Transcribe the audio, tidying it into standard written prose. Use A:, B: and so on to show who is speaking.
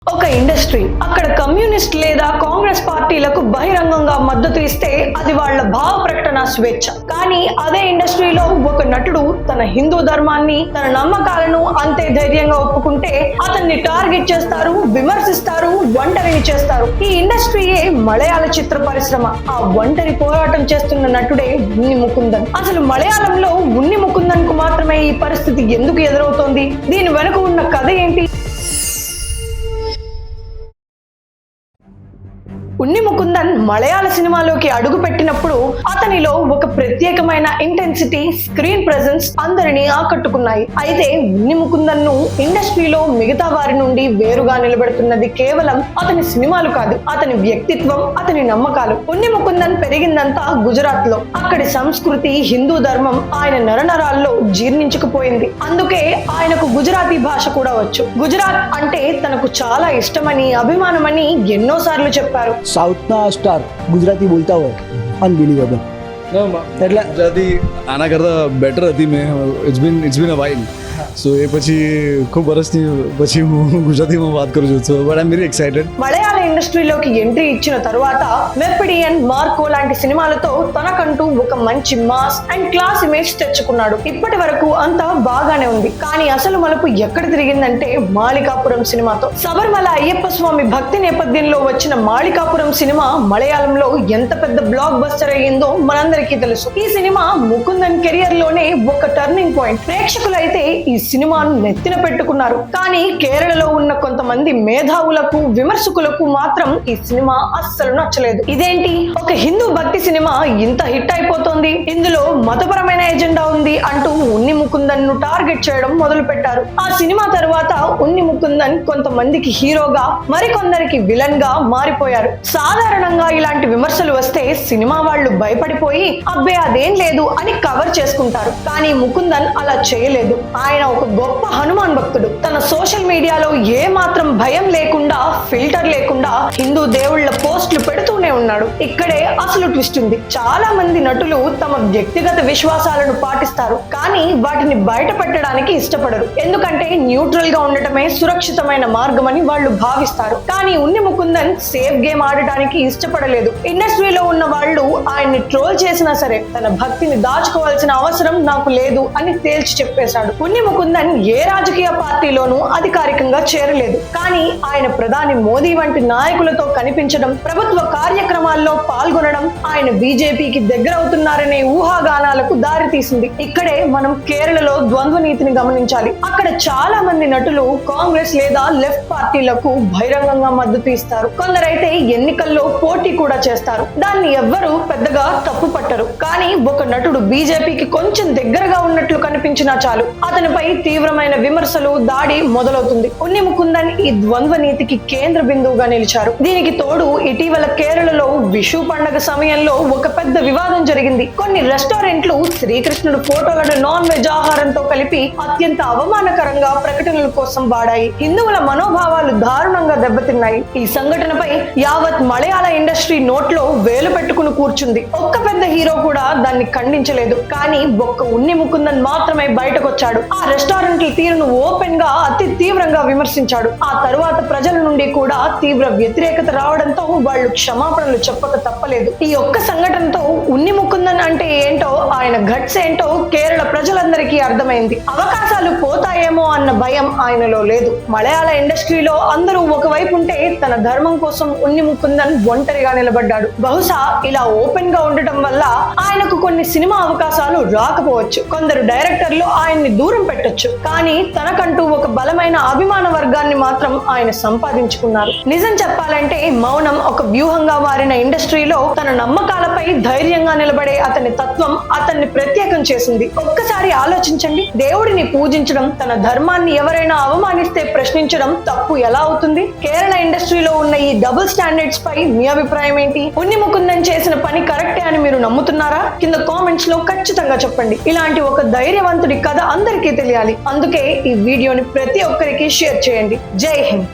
A: ఒక ఇండస్ట్రీ అక్కడ కమ్యూనిస్ట్ లేదా కాంగ్రెస్ పార్టీలకు బహిరంగంగా మద్దతు ఇస్తే అది వాళ్ళ భావ ప్రకటన స్వేచ్ఛ. కానీ అదే ఇండస్ట్రీలో ఒక నటుడు తన హిందూ ధర్మాన్ని, తన నమ్మకాలను అంతే ధైర్యంగా ఒప్పుకుంటే అతన్ని టార్గెట్ చేస్తారు, విమర్శిస్తారు, ఒంటరిని చేస్తారు. ఈ ఇండస్ట్రీయే మలయాళ చిత్ర పరిశ్రమ. ఆ ఒంటరి పోరాటం చేస్తున్న నటుడే ఉన్ని ముకుందన్. అసలు మలయాళంలో ఉన్ని ముకుందన్ కు మాత్రమే ఈ పరిస్థితి ఎందుకు ఎదురవుతోంది? దీని వెనుక ఉన్న కథ ఏంటి? ఉన్ని ముకుందన్ మలయాళ సినిమాలోకి అడుగు పెట్టినప్పుడు అతనిలో ఒక ప్రత్యేకమైన ఇంటెన్సిటీ, స్క్రీన్ ప్రెజెన్స్ అందరినీ ఆకట్టుకున్నాయి. అయితే ఉన్ని ముకుందన్ ను ఇండస్ట్రీలో మిగతా వారి నుండి వేరుగా నిలబెడుతున్నది కేవలం అతని సినిమాలు కాదు, అతని వ్యక్తిత్వం, అతని నమ్మకాలు. ఉన్ని ముకుందన్ పెరిగిందంతా గుజరాత్ లో. అక్కడి సంస్కృతి, హిందూ ధర్మం ఆయన నరనరాల్లో జీర్ణించుకుపోయింది. అందుకే ఆయనకు గుజరాతీ భాష కూడా వచ్చు. గుజరాత్ అంటే తనకు చాలా ఇష్టమని, అభిమానమని ఎన్నోసార్లు చెప్పారు.
B: साउथ ना स्टार गुजराती बोलता हुआ अनबिलीवेबल
C: ગુજરાતી આના કરતાં બેટર હતી. મેં ઇટ્સ બીન અ વાઇલ. સો એ પછી ખૂબ વર્ષની પછી હું ગુજરાતીમાં વાત કરું છું. So but I am very excited.
A: Malayalam ఇండస్ట్రీలోకి ఎంట్రీ ఇచ్చిన తరువాత మెర్పిడియన్, మార్కో లాంటి సినిమాలతో తనకంటూ ఒక మంచి మాస్ అండ్ క్లాస్ ఇమేజ్ తెచ్చుకున్నాడు. ఇప్పటి వరకు అంతా బాగానే ఉంది. కానీ అసలు మలుపు ఎక్కడ తిరిగిందంటే మాళికాపురం సినిమాతో. శబరిమల అయ్యప్ప స్వామి భక్తి నేపథ్యంలో వచ్చిన మాళికాపురం సినిమా మలయాళంలో ఎంత పెద్ద బ్లాక్ బస్టర్ అయ్యిందో మనందరికీ తెలుసు. ఈ సినిమా ముకుందన్ కెరియర్ లోనే ఒక టర్నింగ్ పాయింట్. ప్రేక్షకులైతే ఈ సినిమాను నెత్తిన పెట్టుకున్నారు. కానీ కేరళలో ఉన్న కొంతమంది మేధావులకు, విమర్శకులకు మాత్రం ఈ సినిమా అస్సలు నచ్చలేదు. ఇదేంటి, ఒక హిందూ భక్తి సినిమా ఇంత హిట్ అయిపోతోంది, ఇందులో మతపరమైన ఎజెండా ఉంది అంటూ ఉన్ని ముకుందన్ ను టార్గెట్ చేయడం మొదలు పెట్టారు. ఆ సినిమా తరువాత ఉన్ని ముకుందన్ కొంతమందికి హీరోగా, మరికొందరికి విలన్ గా మారిపోయారు. సాధారణంగా ఇలాంటి విమర్శలు వస్తే సినిమా వాళ్ళు భయపడిపోయి అబ్బే అదేం లేదు అని కవర్ చేసుకుంటారు. కానీ ముకుందన్ అలా చేయలేదు. ఆయన ఒక గొప్ప హనుమాన్ భక్తుడు. తన సోషల్ మీడియాలో ఏ మాత్రం భయం లేకుండా, ఫిల్టర్ లేకుండా హిందూ దేవుళ్ల పోస్టులు పెడుతూనే ఉన్నాడు. ఇక్కడే అసలు ట్విస్ట్ ఉంది. చాలా మంది నటులు తమ వ్యక్తిగత విశ్వాసాలను పాటిస్తారు, కానీ వాటిని బయట పెట్టడానికి ఇష్టపడరు. ఎందుకంటే న్యూట్రల్ గా ఉండటమే సురక్షితమైన మార్గం అని వాళ్ళు భావిస్తారు. కానీ ఉన్ని ముకుందన్ సేఫ్ గేమ్ ఆడటానికి ఇష్టపడలేదు. ఇండస్ట్రీలో ఉన్న వాళ్ళు ఆయన్ని ట్రోల్ చేసినా సరే తన భక్తిని దాచుకోవాల్సిన అవసరం నాకు లేదు అని తేల్చి చెప్పేశాడు. ఉన్ని ముకుందన్ ఏ రాజకీయ పార్టీలోనూ అధికారికంగా చేరలేదు. కానీ ఆయన ప్రధాని మోదీ వంటి నాయకులతో కనిపించడం, ప్రభుత్వ కార్యక్రమాల్లో పాల్గొనడం ఆయన బీజేపీకి దగ్గరవుతున్నారనే ఊహాగానాలకు దారి తీసింది. ఇక్కడే మనం కేరళలో ద్వంద్వ నీతిని గమనించాలి. అక్కడ చాలా మంది నటులు కాంగ్రెస్ లేదా లెఫ్ట్ పార్టీలకు బహిరంగంగా మద్దతు ఇస్తారు. కొందరైతే ఎన్నికల్లో పోటీ కూడా చేస్తారు. దాన్ని ఎవ్వరూ పెద్దగా తప్పు పట్టరు. కానీ ఒక నటుడు బీజేపీకి కొంచెం దగ్గరగా ఉన్నట్లు కనిపించినా చాలు, అతనిపై తీవ్రమైన విమర్శలు, దాడి మొదలవుతుంది. ఉన్ని ముకుందన్ ఈ ద్వంద్వ నీతికి కేంద్ర బిందువుగా నిలిచారు. దీనికి తోడు ఇటీవల కేరళలో విషు పండుగ సమయంలో ఒక పెద్ద వివాదం జరిగింది. కొన్ని రెస్టారెంట్లు శ్రీకృష్ణుడు ఫోటోలను నాన్ వెజ్ ఆహారంతో కలిపి అత్యంత అవమానకరంగా ప్రకటనల కోసం వాడాయి. హిందువుల మనోభావాలు దారుణంగా దెబ్బతిన్నాయి. ఈ సంఘటనపై యావత్ మలయాళ ఇండస్ట్రీ నోట్లో వేలు పెట్టుకుని కూర్చుంది. ఒక్క పెద్ద హీరో కూడా దాన్ని ఖండించలేదు. కానీ ఒక్క ఉన్ని ముకుందన్ మాత్రమే బయటకు వచ్చాడు. ఆ రెస్టారెంట్ల తీరును ఓపెన్ గా అతి తీవ్రంగా విమర్శించాడు. ఆ తరువాత ప్రజల నుండి కూడా తీవ్ర వ్యతిరేకత రావడంతో వాళ్ళు క్షమాపణలు చెప్పక తప్పలేదు. ఈ ఒక్క సంఘటనతో ఉన్ని ముకుందన్ అంటే ఏంటో, ఆయన గట్స్ ఏంటో కేరళ ప్రజలందరికీ అర్థమైంది. అవకాశాలు పోతాయేమో అన్న భయం ఆయనలో లేదు. మలయాళ ఇండస్ట్రీలో అందరూ ఒకవైపు ఉంటే తన ధర్మం కోసం ఉన్ని ముకుందన్ ఒంటరిగా నిలబడ్డాడు. బహుశా ఇలా ఓపెన్ గా ఉండటం వల్ల ఆయనకు కొన్ని సినిమా అవకాశాలు రాకపోవచ్చు. కొందరు డైరెక్టర్లు ఆయన్ని దూరం పెట్టొచ్చు. కానీ తనకంటూ ఒక బలమైన అభిమాన వర్గాన్ని మాత్రం ఆయన సంపాదించుకున్నారు. నిజం చెప్పాలంటే మౌనం ఒక వ్యూహంగా మారిన ఇండస్ట్రీలో తన నమ్మకాలపై ధైర్యంగా నిలబడే అతని తత్వం అతన్ని ప్రత్యేకం చేసింది. ఒక్కసారి ఆలోచించండి, దేవుడిని పూజించడం, తన ధర్మాన్ని ఎవరైనా అవమానిస్తే ప్రశ్నించడం తప్పు ఎలా అవుతుంది? కేరళ ఇండస్ట్రీలో ఉన్న ఈ డబుల్ స్టాండర్డ్స్ పై మీ అభిప్రాయం ఏంటి? ఉన్ని ముకుందన్ చేసిన పని కరెక్టే అని మీరు నమ్ముతున్నారా? కింద కామెంట్స్ లో ఖచ్చితంగా చెప్పండి. ఇలాంటి ఒక ధైర్యవంతుడి కథ అందరికీ తెలియాలి. అందుకే ఈ వీడియోని ప్రతి ఒక్కరికి షేర్ చేయండి. జై హింద్.